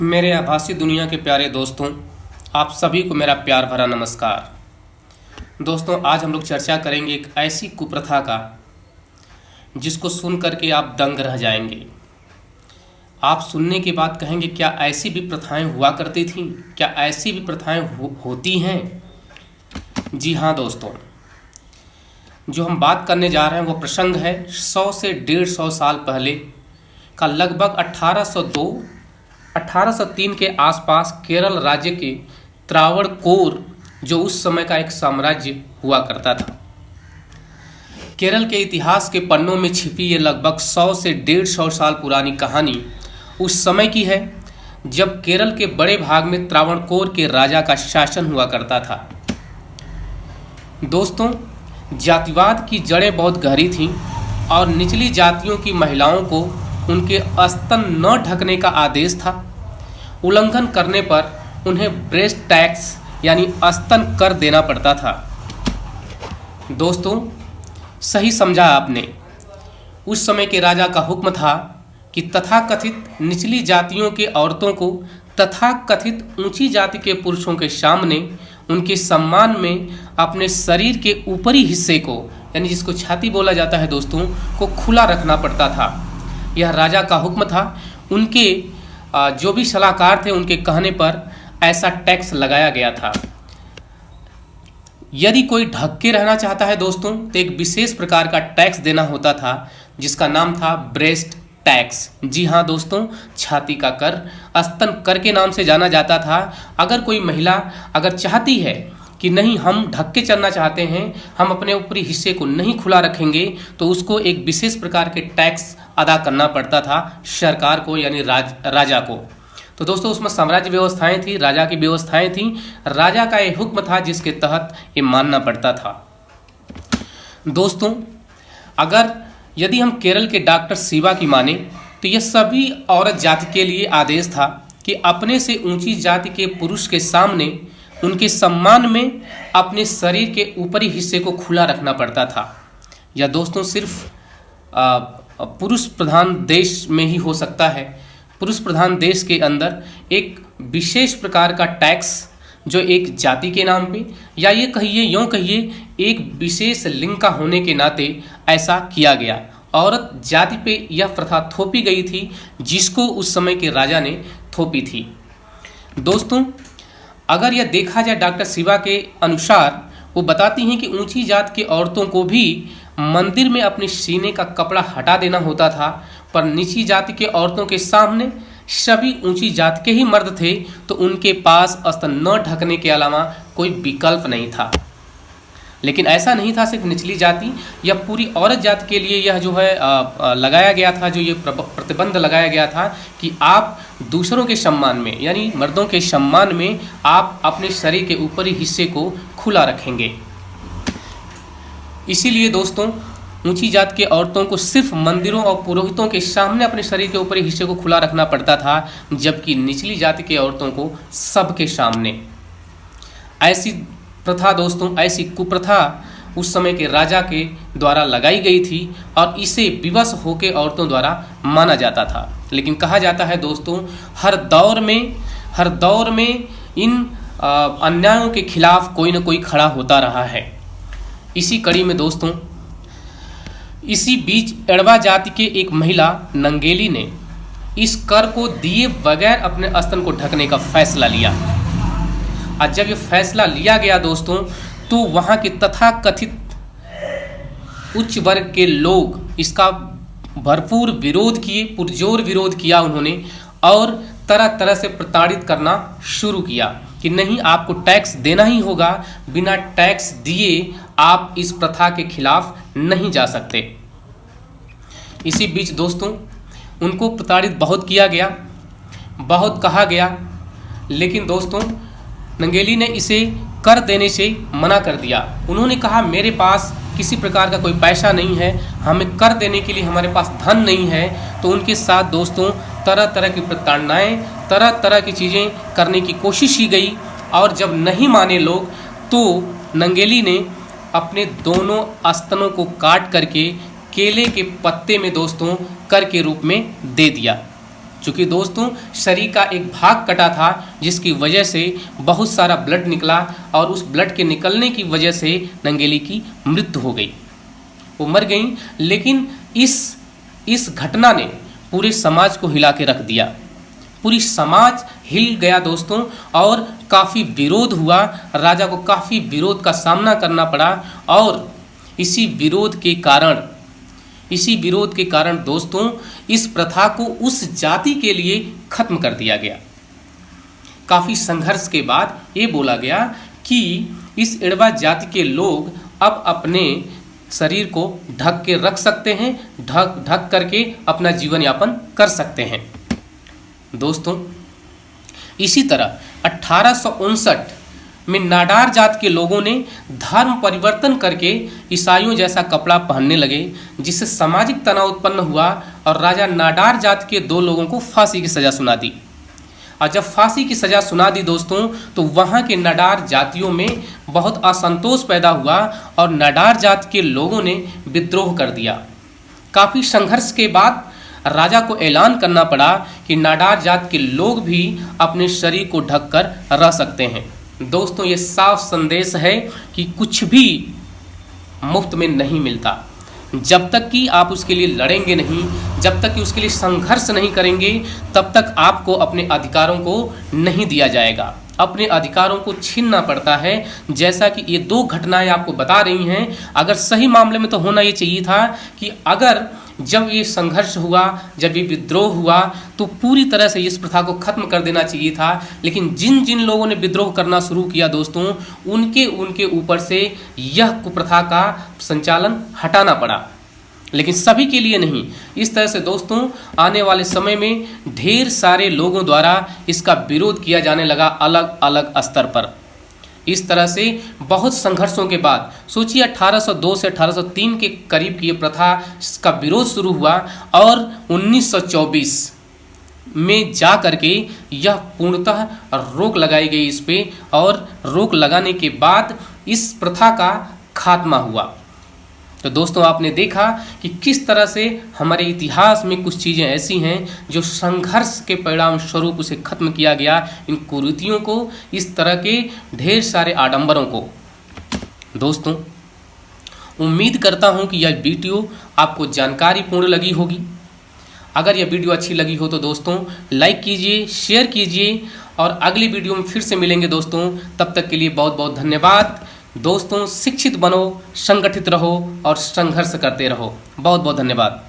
मेरे आभासी दुनिया के प्यारे दोस्तों, आप सभी को मेरा प्यार भरा नमस्कार। दोस्तों, आज हम लोग चर्चा करेंगे एक ऐसी कुप्रथा का जिसको सुन करके आप दंग रह जाएंगे। आप सुनने के बाद कहेंगे, क्या ऐसी भी प्रथाएं हुआ करती थीं? क्या ऐसी भी प्रथाएं होती हैं? जी हाँ दोस्तों, जो हम बात करने जा रहे हैं वो प्रसंग है 100 से 150 साल पहले का। लगभग 1803 के आसपास केरल राज्य के त्रावणकोर, जो उस समय का एक साम्राज्य हुआ करता था। केरल के इतिहास के पन्नों में छिपी ये लगभग 100 से 150 साल पुरानी कहानी उस समय की है जब केरल के बड़े भाग में त्रावणकोर के राजा का शासन हुआ करता था। दोस्तों, जातिवाद की जड़ें बहुत गहरी थीं और निचली जातियों की महिलाओं को उनके स्तन न ढकने का आदेश था। उल्लंघन करने पर उन्हें ब्रेस्ट टैक्स यानी स्तन कर देना पड़ता था। दोस्तों, सही समझा आपने। उस समय के राजा का हुक्म था कि तथाकथित निचली जातियों के औरतों को तथाकथित ऊंची जाति के पुरुषों के सामने उनके सम्मान में अपने शरीर के ऊपरी हिस्से को, यानी जिसको छाती बोला जाता है दोस्तों, को खुला रखना पड़ता था। यह राजा का हुक्म था। उनके जो भी सलाहकार थे उनके कहने पर ऐसा टैक्स लगाया गया था। यदि कोई ढक के रहना चाहता है दोस्तों, तो एक विशेष प्रकार का टैक्स देना होता था जिसका नाम था ब्रेस्ट टैक्स। जी हाँ दोस्तों, छाती का कर, स्तन कर के नाम से जाना जाता था। अगर कोई महिला अगर चाहती है कि नहीं, हम ढक के चलना चाहते हैं, हम अपने ऊपरी हिस्से को नहीं खुला रखेंगे, तो उसको एक विशेष प्रकार के टैक्स अदा करना पड़ता था सरकार को, यानी राजा को। तो दोस्तों, उसमें साम्राज्य व्यवस्थाएं थी, राजा की व्यवस्थाएं थी। राजा का ये हुक्म था जिसके तहत ये मानना पड़ता था। दोस्तों, यदि हम केरल के डॉक्टर शिवा की माने तो यह सभी औरत जाति के लिए आदेश था कि अपने से ऊंची जाति के पुरुष के सामने उनके सम्मान में अपने शरीर के ऊपरी हिस्से को खुला रखना पड़ता था। यह दोस्तों सिर्फ पुरुष प्रधान देश में ही हो सकता है। पुरुष प्रधान देश के अंदर एक विशेष प्रकार का टैक्स, जो एक जाति के नाम पे, या ये कहिए, यूँ कहिए, एक विशेष लिंग का होने के नाते ऐसा किया गया। औरत जाति पे यह प्रथा थोपी गई थी जिसको उस समय के राजा ने थोपी थी। दोस्तों, अगर यह देखा जाए डॉक्टर शिवा के अनुसार, वो बताती हैं कि ऊंची जात की औरतों को भी मंदिर में अपने सीने का कपड़ा हटा देना होता था, पर नीची जाति के औरतों के सामने सभी ऊंची जाति के ही मर्द थे, तो उनके पास स्तन न ढकने के अलावा कोई विकल्प नहीं था। लेकिन ऐसा नहीं था सिर्फ निचली जाति या पूरी औरत जाति के लिए यह जो है लगाया गया था, जो ये प्रतिबंध लगाया गया था कि आप दूसरों के सम्मान में, यानी मर्दों के सम्मान में, आप अपने शरीर के ऊपरी हिस्से को खुला रखेंगे। इसीलिए दोस्तों, ऊंची जात के औरतों को सिर्फ मंदिरों और पुरोहितों के सामने अपने शरीर के ऊपरी हिस्से को खुला रखना पड़ता था, जबकि निचली जाति के औरतों को सबके सामने। ऐसी प्रथा दोस्तों, ऐसी कुप्रथा उस समय के राजा के द्वारा लगाई गई थी और इसे विवश होकर औरतों द्वारा माना जाता था। लेकिन कहा जाता है दोस्तों, हर दौर में इन अन्यायों के खिलाफ कोई न कोई खड़ा होता रहा है। इसी कड़ी में दोस्तों, इसी बीच एड़वा जाति के एक महिला नंगेली ने इस कर को दिए बगैर अपने स्तन को ढकने का फैसला लिया। और जब ये फैसला लिया गया दोस्तों, तो वहाँ के तथाकथित उच्च वर्ग के लोग इसका भरपूर विरोध किए, पुरजोर विरोध किया उन्होंने, और तरह तरह से प्रताड़ित करना शुरू किया कि नहीं, आपको टैक्स देना ही होगा, बिना टैक्स दिए आप इस प्रथा के खिलाफ नहीं जा सकते। इसी बीच दोस्तों, उनको प्रताड़ित बहुत किया गया, बहुत कहा गया, लेकिन दोस्तों नंगेली ने इसे कर देने से मना कर दिया। उन्होंने कहा, मेरे पास किसी प्रकार का कोई पैसा नहीं है, हमें कर देने के लिए हमारे पास धन नहीं है। तो उनके साथ दोस्तों तरह तरह की प्रताड़नाएं, तरह तरह की चीज़ें करने की कोशिश की गई, और जब नहीं माने लोग, तो नंगेली ने अपने दोनों स्तनों को काट करके केले के पत्ते में दोस्तों कर के रूप में दे दिया। चूँकि दोस्तों शरीर का एक भाग कटा था, जिसकी वजह से बहुत सारा ब्लड निकला और उस ब्लड के निकलने की वजह से नंगेली की मृत्यु हो गई, वो मर गई। लेकिन इस घटना ने पूरे समाज को हिला के रख दिया, पूरी समाज हिल गया दोस्तों, और काफ़ी विरोध हुआ, राजा को काफ़ी विरोध का सामना करना पड़ा। और इसी विरोध के कारण दोस्तों इस प्रथा को उस जाति के लिए खत्म कर दिया गया। काफ़ी संघर्ष के बाद ये बोला गया कि इस एड़वा जाति के लोग अब अपने शरीर को ढक के रख सकते हैं, ढक करके अपना जीवन यापन कर सकते हैं। दोस्तों इसी तरह 1859 में नाडार जात के लोगों ने धर्म परिवर्तन करके ईसाइयों जैसा कपड़ा पहनने लगे, जिससे सामाजिक तनाव उत्पन्न हुआ और राजा नाडार जात के 2 लोगों को फांसी की सज़ा सुना दी। और जब फांसी की सज़ा सुना दी दोस्तों, तो वहाँ के नाडार जातियों में बहुत असंतोष पैदा हुआ और नाडार जात के लोगों ने विद्रोह कर दिया। काफ़ी संघर्ष के बाद राजा को ऐलान करना पड़ा कि नाडार जात के लोग भी अपने शरीर को ढककर रह सकते हैं। दोस्तों ये साफ संदेश है कि कुछ भी मुफ्त में नहीं मिलता। जब तक कि आप उसके लिए लड़ेंगे नहीं, जब तक कि उसके लिए संघर्ष नहीं करेंगे, तब तक आपको अपने अधिकारों को नहीं दिया जाएगा। अपने अधिकारों को छीनना पड़ता है। जैसा कि ये 2 घटनाएं आपको बता रही हैं, अगर सही मामले में तो होना ये चाहिए था कि अगर जब ये संघर्ष हुआ, जब ये विद्रोह हुआ, तो पूरी तरह से इस प्रथा को खत्म कर देना चाहिए था। लेकिन जिन जिन लोगों ने विद्रोह करना शुरू किया दोस्तों, उनके ऊपर से यह कुप्रथा का संचालन हटाना पड़ा, लेकिन सभी के लिए नहीं। इस तरह से दोस्तों आने वाले समय में ढेर सारे लोगों द्वारा इसका विरोध किया जाने लगा अलग अलग स्तर पर। इस तरह से बहुत संघर्षों के बाद सोचिए 1802 से 1803 के करीब की ये प्रथा का विरोध शुरू हुआ और 1924 में जा करके यह पूर्णतः रोक लगाई गई इस पे, और रोक लगाने के बाद इस प्रथा का खात्मा हुआ। तो दोस्तों आपने देखा कि किस तरह से हमारे इतिहास में कुछ चीज़ें ऐसी हैं जो संघर्ष के परिणाम स्वरूप उसे खत्म किया गया। इन कुरीतियों को, इस तरह के ढेर सारे आडंबरों को। दोस्तों उम्मीद करता हूं कि यह वीडियो आपको जानकारीपूर्ण लगी होगी। अगर यह वीडियो अच्छी लगी हो तो दोस्तों लाइक कीजिए, शेयर कीजिए, और अगली वीडियो में फिर से मिलेंगे दोस्तों। तब तक के लिए बहुत बहुत धन्यवाद। दोस्तों शिक्षित बनो, संगठित रहो और संघर्ष करते रहो। बहुत बहुत धन्यवाद।